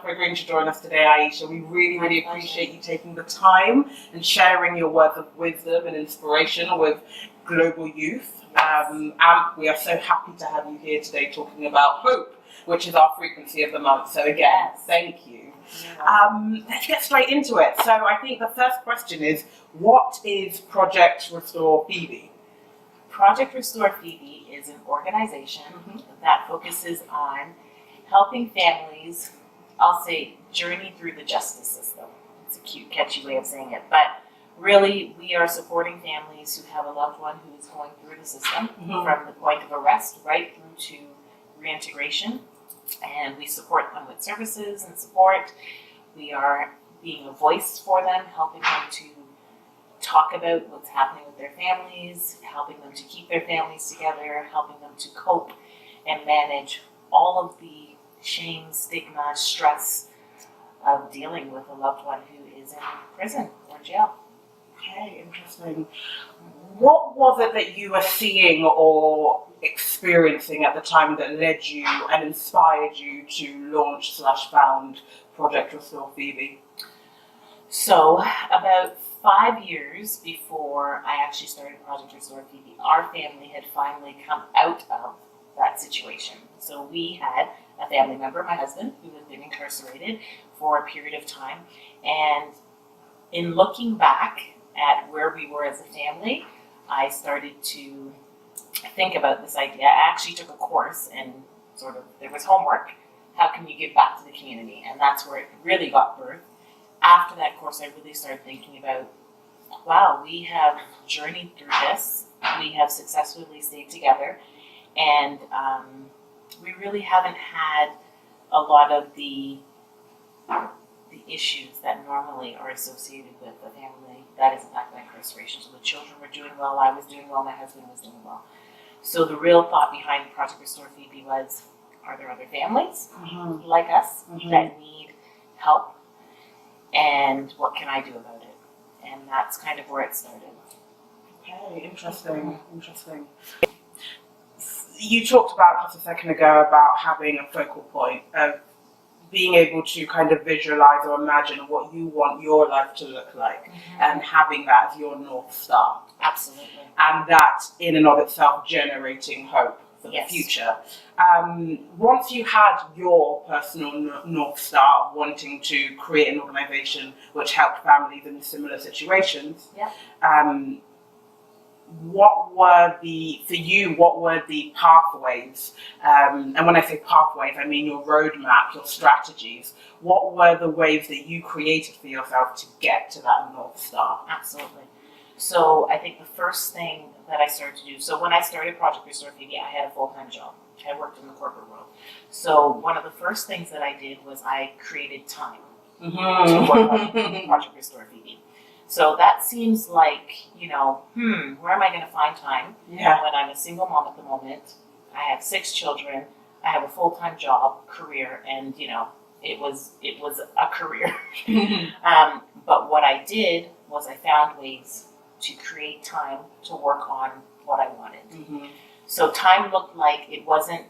for agreeing to join us today, Aisha. We really, really appreciate you taking the time and sharing your words of wisdom and inspiration with global youth. And we are so happy to have you here today talking about hope, which is our frequency of the month. So again, thank you. Let's get straight into it. So I think the first question is, what is Project Restore FIBI? Project Restore FIBI is an organization that focuses on helping families, I'll say, journey through the justice system. It's a cute, catchy way of saying it, but really we are supporting families who have a loved one who is going through the system from the point of arrest right through to reintegration, and we support them with services and support. We are being a voice for them, helping them to talk about what's happening with their families, helping them to keep their families together, helping them to cope and manage all of the shame, stigma, stress of dealing with a loved one who is in prison or jail. Okay, interesting. What was it that you were seeing or experiencing at the time that led you and inspired you to launch/found Project Restore FIBI? So about 5 years before I actually started Project Restore FIBI, our family had finally come out of that situation. So we had a family member, my husband, who had been incarcerated for a period of time. And in looking back at where we were as a family, I started to think about this idea. I actually took a course and there was homework. How can you give back to the community? And that's where it really got birthed. After that course, I really started thinking about, wow, we have journeyed through this. We have successfully stayed together. And we really haven't had a lot of the issues that normally are associated with a family that is impacted by incarceration. So the children were doing well, I was doing well, my husband was doing well. So the real thought behind Project Restore FIBI was, are there other families like us that need help? And what can I do about it? And that's kind of where it started. Okay, interesting. You talked about just a second ago about having a focal point of being able to kind of visualize or imagine what you want your life to look like and having that as your North Star. Absolutely. And that in and of itself generating hope for the future. Once you had your personal North Star wanting to create an organization which helped families in similar situations, what were the pathways? And when I say pathways, I mean your roadmap, your strategies. What were the ways that you created for yourself to get to that North Star? Absolutely. So I think the first thing that I started to do, so when I started Project Restore FIBI, I had a full-time job. I worked in the corporate world. So one of the first things that I did was I created time to work on Project Restore FIBI. So that seems like, where am I going to find time when I'm a single mom at the moment? I have 6 children. I have a full-time job, career, and it was a career. But what I did was I found ways to create time to work on what I wanted. So time looked like it wasn't,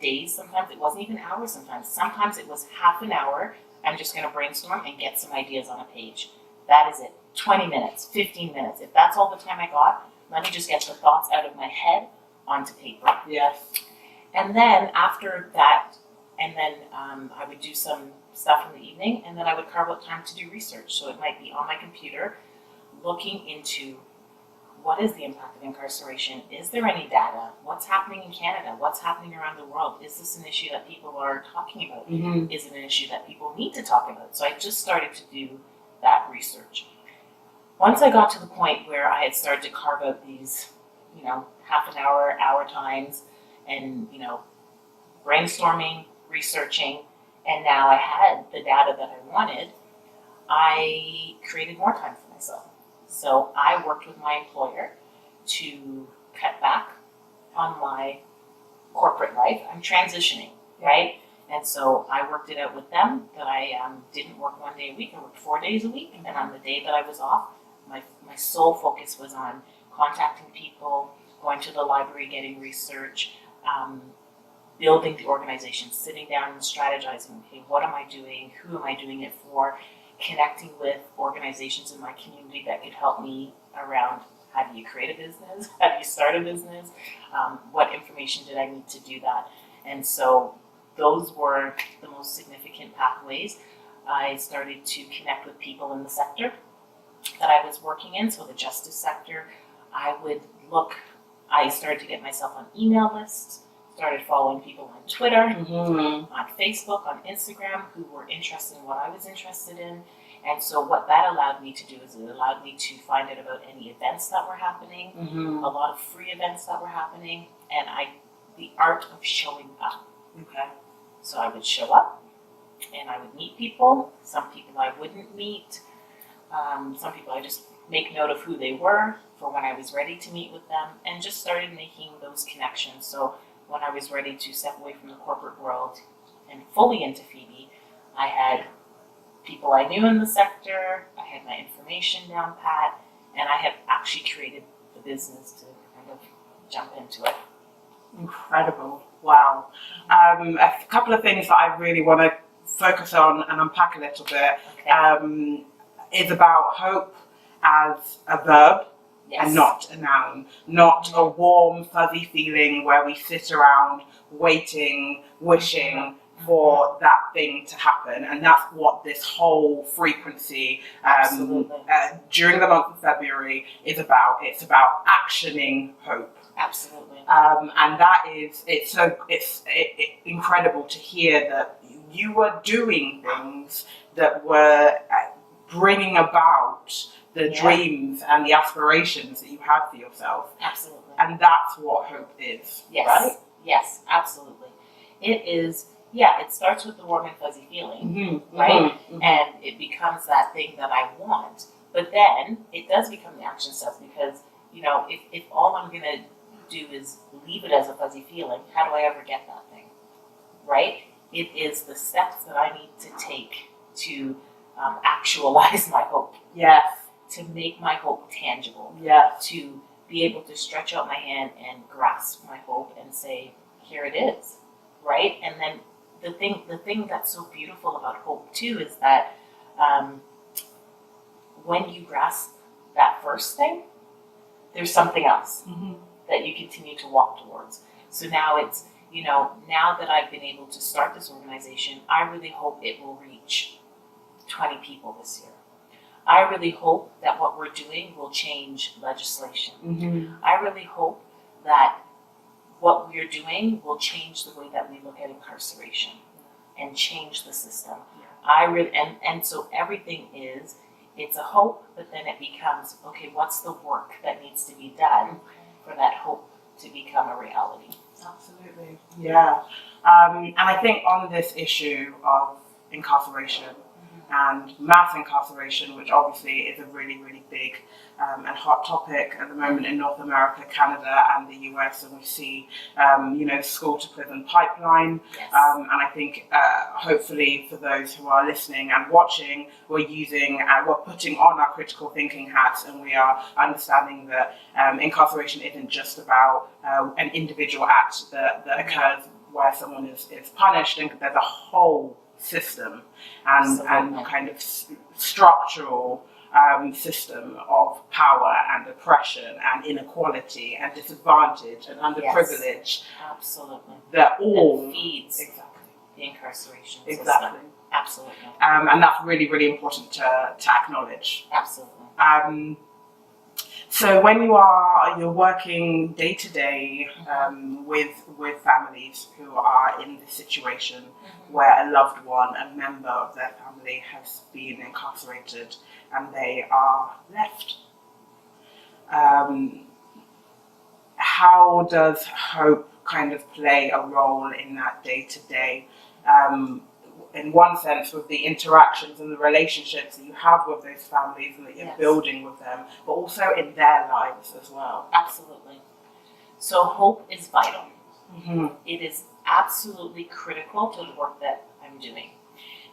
days sometimes, it wasn't even hours sometimes. Sometimes it was half an hour. I'm just going to brainstorm and get some ideas on a page. That is it. 20 minutes, 15 minutes. If that's all the time I got, let me just get the thoughts out of my head onto paper. Yes. And then after that, I would do some stuff in the evening, and then I would carve out time to do research. So it might be on my computer, looking into what is the impact of incarceration? Is there any data? What's happening in Canada? What's happening around the world? Is this an issue that people are talking about? Is it an issue that people need to talk about? So I just started to do that research. Once I got to the point where I had started to carve out these, half an hour, hour times, and, brainstorming, researching, and now I had the data that I wanted, I created more time for myself. So I worked with my employer to cut back on my corporate life. I'm transitioning, right? And so I worked it out with them that I didn't work 1 day a week. I worked 4 days a week. And on the day that I was off, my sole focus was on contacting people, going to the library, getting research, building the organization, sitting down and strategizing, okay, what am I doing? Who am I doing it for? Connecting with organizations in my community that could help me around how do you create a business? How do you start a business? What information did I need to do that? And so those were the most significant pathways. I started to connect with people in the sector that I was working in, so the justice sector. I started to get myself on email lists, started following people on Twitter, on Facebook, on Instagram, who were interested in what I was interested in. And so what that allowed me to do is it allowed me to find out about any events that were happening, a lot of free events that were happening, and the art of showing up. Okay. So I would show up and I would meet people. Some people I wouldn't meet. Some people I just make note of who they were for when I was ready to meet with them, and just started making those connections. So when I was ready to step away from the corporate world and fully into FIBI, I had people I knew in the sector, I had my information down pat, and I had actually created the business to kind of jump into it. Incredible. Wow. A couple of things that I really want to focus on and unpack a little bit is about hope as a verb. Yes. And not a noun, not a warm, fuzzy feeling where we sit around waiting, wishing for that thing to happen. And that's what this whole frequency during the month of February is about. It's about actioning hope. Absolutely. And that is, it's incredible to hear that you were doing things that were bringing about the dreams and the aspirations that you have for yourself. Absolutely. And that's what hope is, yes. Right? Yes, absolutely. It is, it starts with the warm and fuzzy feeling, right? And it becomes that thing that I want. But then it does become the action steps because, if all I'm going to do is leave it as a fuzzy feeling, how do I ever get that thing, right? It is the steps that I need to take to actualize my hope. Yes. To make my hope tangible. Yes. To be able to stretch out my hand and grasp my hope and say, here it is, right? And then the thing that's so beautiful about hope too is that when you grasp that first thing, there's something else that you continue to walk towards. So now it's, now that I've been able to start this organization, I really hope it will reach 20 people this year. I really hope that what we're doing will change legislation. I really hope that what we're doing will change the way that we look at incarceration and change the system. And so everything it's a hope, but then it becomes, okay, what's the work that needs to be done for that hope to become a reality? Absolutely. Yeah. And I think on this issue of incarceration, and mass incarceration, which obviously is a really, really big and hot topic at the moment in North America, Canada, and the US, and we see, school to prison pipeline. Yes. And I think, hopefully, for those who are listening and watching, we're putting on our critical thinking hats, and we are understanding that incarceration isn't just about an individual act that occurs where someone is punished, and there's a whole system and kind of structural system of power and oppression and inequality and disadvantage and underprivilege. Absolutely. That all feeds the incarceration system. Exactly. Absolutely. And that's really, really important to acknowledge. Absolutely. So when you're working day to day with families who are in this situation where a loved one, a member of their family has been incarcerated and they are left, how does hope kind of play a role in that day to day? In one sense, with the interactions and the relationships that you have with those families and that you're building with them, but also in their lives as well. Absolutely. So hope is vital. It is absolutely critical to the work that I'm doing.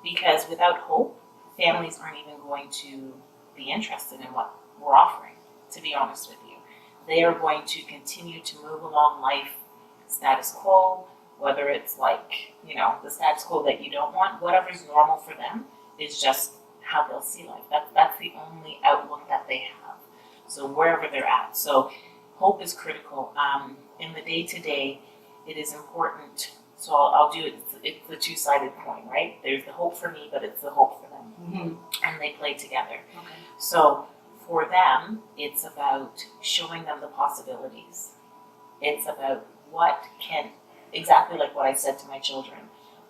Because without hope, families aren't even going to be interested in what we're offering, to be honest with you. They are going to continue to move along life status quo, whether it's like, the status quo that you don't want, whatever's normal for them is just how they'll see life. That's the only outlook that they have. So wherever they're at. So hope is critical. In the day-to-day, it is important. So I'll do it. It's the two-sided coin, right? There's the hope for me, but it's the hope for them. Mm-hmm. And they play together. Okay. So for them, it's about showing them the possibilities. It's about exactly like what I said to my children.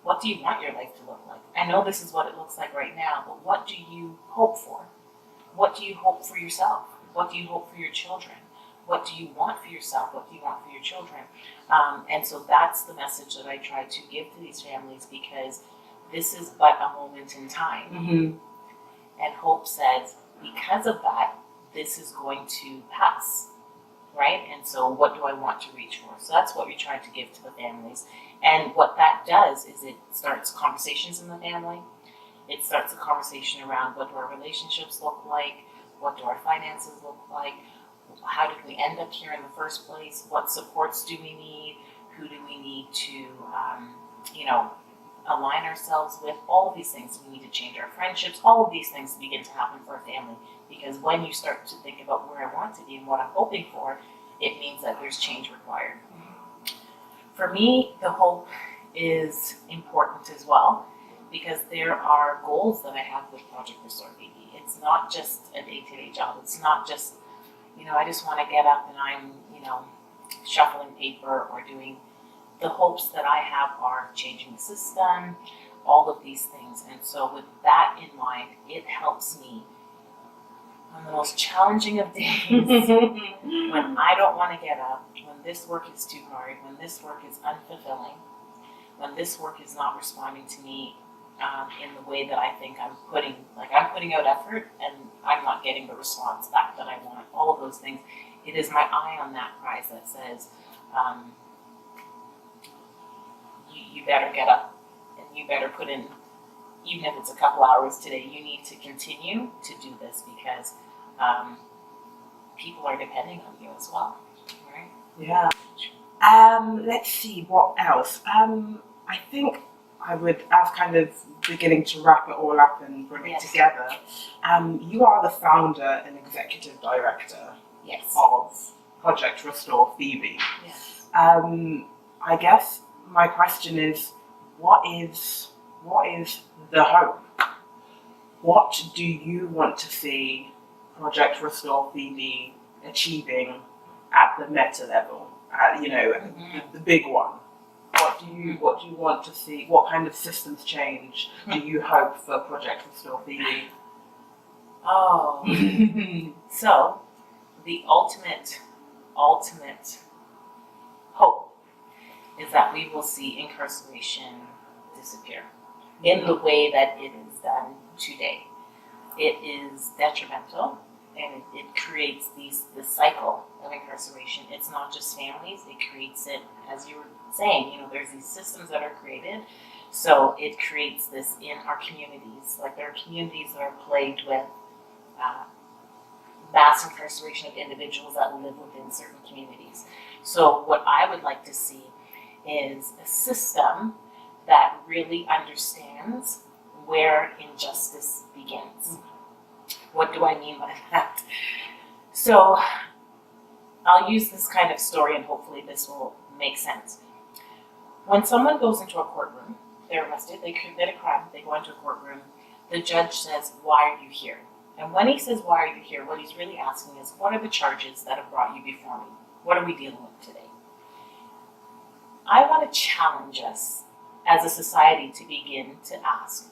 What do you want your life to look like? I know this is what it looks like right now, but what do you hope for? What do you hope for yourself? What do you hope for your children? What do you want for yourself? What do you want for your children? And so that's the message that I try to give to these families, because this is but a moment in time. Mm-hmm. And hope says, because of that, this is going to pass, right? And so what do I want to reach for? So that's what we're trying to give to the families. And what that does is it starts conversations in the family. It starts a conversation around, what do our relationships look like? What do our finances look like? How did we end up here in the first place? What supports do we need? Who do we need to, align ourselves with? All of these things. We need to change our friendships. All of these things begin to happen for a family, because when you start to think about where I want to be and what I'm hoping for, it means that there's change required. For me, the hope is important as well, because there are goals that I have with Project Restore FIBI. It's not just a day-to-day job. It's not just, I just want to get up and I'm, shuffling paper or doing. The hopes that I have are changing the system, all of these things. And so with that in mind, it helps me on the most challenging of days, when I don't want to get up, when this work is too hard, when this work is unfulfilling, when this work is not responding to me in the way that I think I'm putting out effort and I'm not getting the response back that I want, all of those things. It is my eye on that prize that says, you better get up and you better put in, even if it's a couple hours today, you need to continue to do this, because people are depending on you as well, right? Yeah. Let's see, what else? I think I would, as kind of beginning to wrap it all up and bring it together, you are the founder and executive director of Project Restore FIBI. Yes. I guess my question is, what is the hope? What do you want to see Project Restore FIBI achieving at the meta level? The big one. What do you want to see? What kind of systems change do you hope for Project Restore FIBI? Oh, so the ultimate hope is that we will see incarceration disappear in the way that it is done today. It is detrimental, and it creates this cycle of incarceration. It's not just families, it creates it, as you were saying, there's these systems that are created. So it creates this in our communities. Like, there are communities that are plagued with mass incarceration of individuals that live within certain communities. So what I would like to see is a system that really understands where injustice begins. What do I mean by that? So I'll use this kind of story and hopefully this will make sense. When someone goes into a courtroom, they're arrested, they commit a crime, they go into a courtroom, the judge says, "Why are you here?" And when he says, "Why are you here?" what he's really asking is, what are the charges that have brought you before me? What are we dealing with today? I want to challenge us as a society to begin to ask,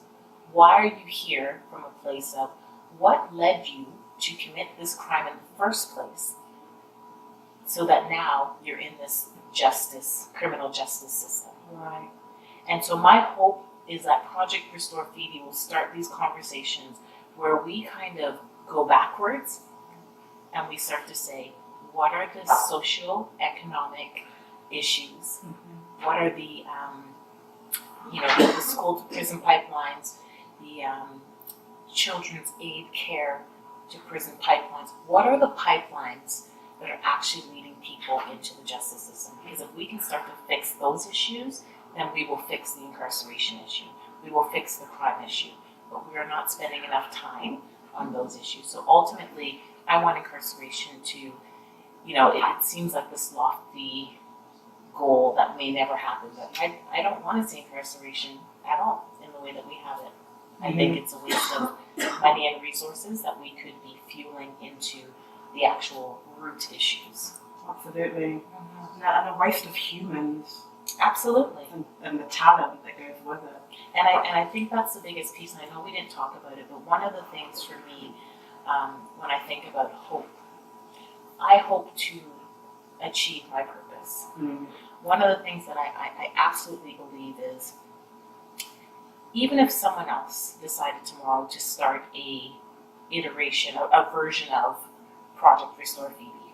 why are you here from a place of what led you to commit this crime in the first place, so that now you're in this criminal justice system. Right. And so my hope is that Project Restore FIBI will start these conversations where we kind of go backwards and we start to say, what are the socio-economic issues? Mm-hmm. What are the school to prison pipelines, the children's aid care to prison pipelines? What are the pipelines that are actually leading people into the justice system. Because if we can start to fix those issues, then we will fix the incarceration issue. We will fix the crime issue. But we are not spending enough time on those issues. So ultimately, I want incarceration to, it seems like this lofty goal that may never happen, but I don't want to see incarceration at all in the way that we have it. I think it's a waste of money and resources that we could be fueling into the actual root issues. Absolutely. And a waste of humans. Absolutely. And the talent that goes with it. And I think that's the biggest piece, and I know we didn't talk about it, but one of the things for me, when I think about hope, I hope to achieve my purpose. One of the things that I absolutely believe is, even if someone else decided tomorrow to start a iteration, a version of Project Restore FIBI,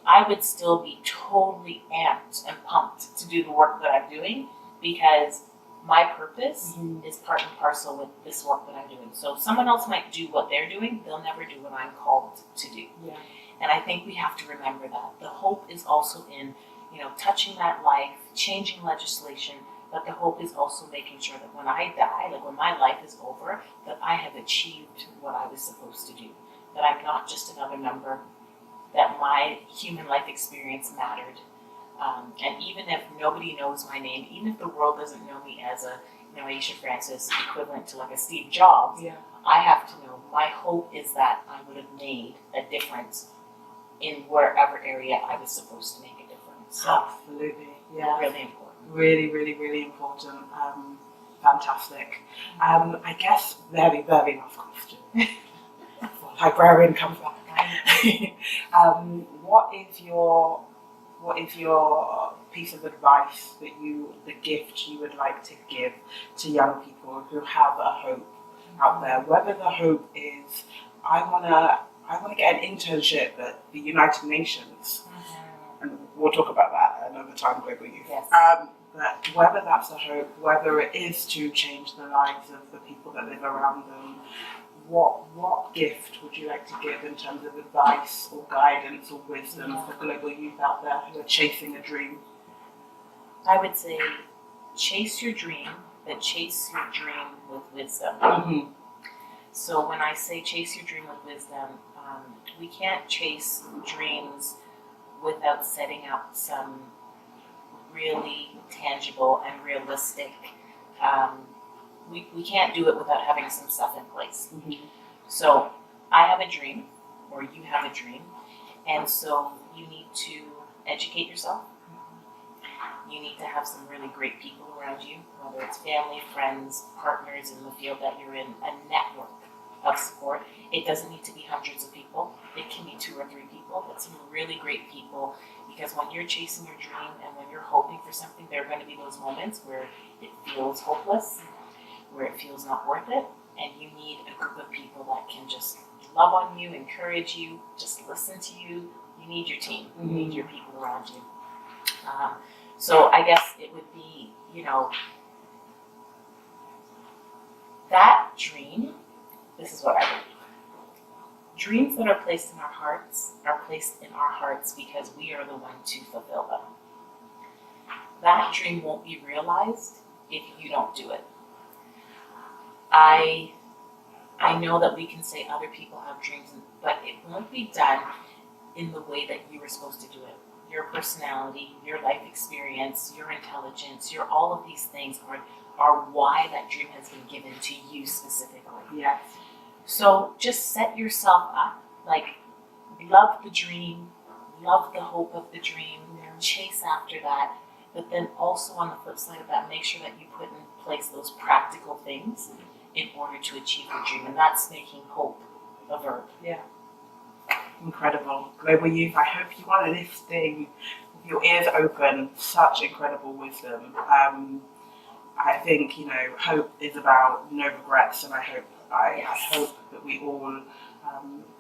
I would still be totally amped and pumped to do the work that I'm doing, because my purpose is part and parcel with this work that I'm doing. So someone else might do what they're doing, they'll never do what I'm called to do. Yeah. And I think we have to remember that. The hope is also in, touching that life, changing legislation, but the hope is also making sure that when I die, like when my life is over, that I have achieved what I was supposed to do. That I'm not just another number, that my human life experience mattered. And even if nobody knows my name, even if the world doesn't know me as a, Aisha Francis, equivalent to like a Steve Jobs, I have to know, my hope is that I would have made a difference in wherever area I was supposed to make a difference. So, absolutely. Yeah. Really important. Really, really, really important. Fantastic. I guess very, very last question. Librarian comes back. What is your piece of advice the gift you would like to give to young people who have a hope out there? Whether the hope is, I wanna get an internship at the United Nations, and we'll talk about that another time, Global Youth. Yes. But whether that's a hope, whether it is to change the lives of the people that live around them, what gift would you like to give in terms of advice or guidance or wisdom for global youth out there who are chasing a dream? I would say, chase your dream, but chase your dream with wisdom. So when I say chase your dream with wisdom, we can't chase dreams without setting up some really tangible and realistic, we can't do it without having some stuff in place. So I have a dream, or you have a dream, and so you need to educate yourself. You need to have some really great people around you, whether it's family, friends, partners in the field that you're in, a network of support. It doesn't need to be hundreds of people. It can be 2 or 3 people, but some really great people, because when you're chasing your dream and when you're hoping for something, there are going to be those moments where it feels hopeless, where it feels not worth it, and you need a group of people that can just love on you, encourage you, just listen to you. You need your team. You need your people around you. So I guess it would be, that dream, this is what I believe. Dreams that are placed in our hearts are placed in our hearts because we are the one to fulfill them. That dream won't be realized if you don't do it. I know that we can say other people have dreams, but it won't be done in the way that you were supposed to do it. Your personality, your life experience, your intelligence, all of these things are why that dream has been given to you specifically. Yes. So just set yourself up, love the dream, love the hope of the dream, chase after that, but then also on the flip side of that, make sure that you put in place those practical things in order to achieve your dream, and that's making hope a verb. Yeah. Incredible. Global Youth, I hope you are listening with your ears open. Such incredible wisdom. I think, hope is about no regrets, and I hope that we all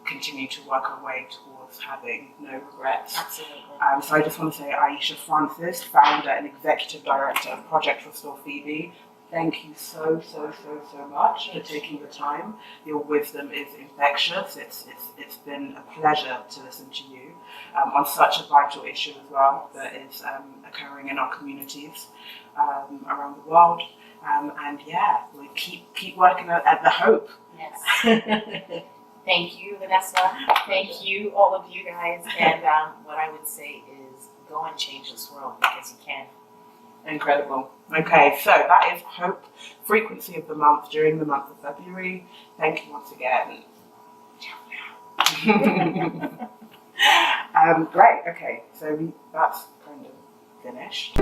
continue to work our way towards having no regrets. Absolutely. So I just want to say, Aisha Francis, founder and executive director of Project Restore FIBI, Thank you so much for taking the time. Your wisdom is infectious. It's been a pleasure to listen to you on such a vital issue as well that is occurring in our communities around the world. And yeah, we keep working at the hope. Yes. Thank you, Vanessa. Thank you, all of you guys. And what I would say is go and change this world because you can. Incredible. Okay, so that is Hope Frequency of the Month during the month of February. Thank you once again. Great, okay, so that's kind of finished.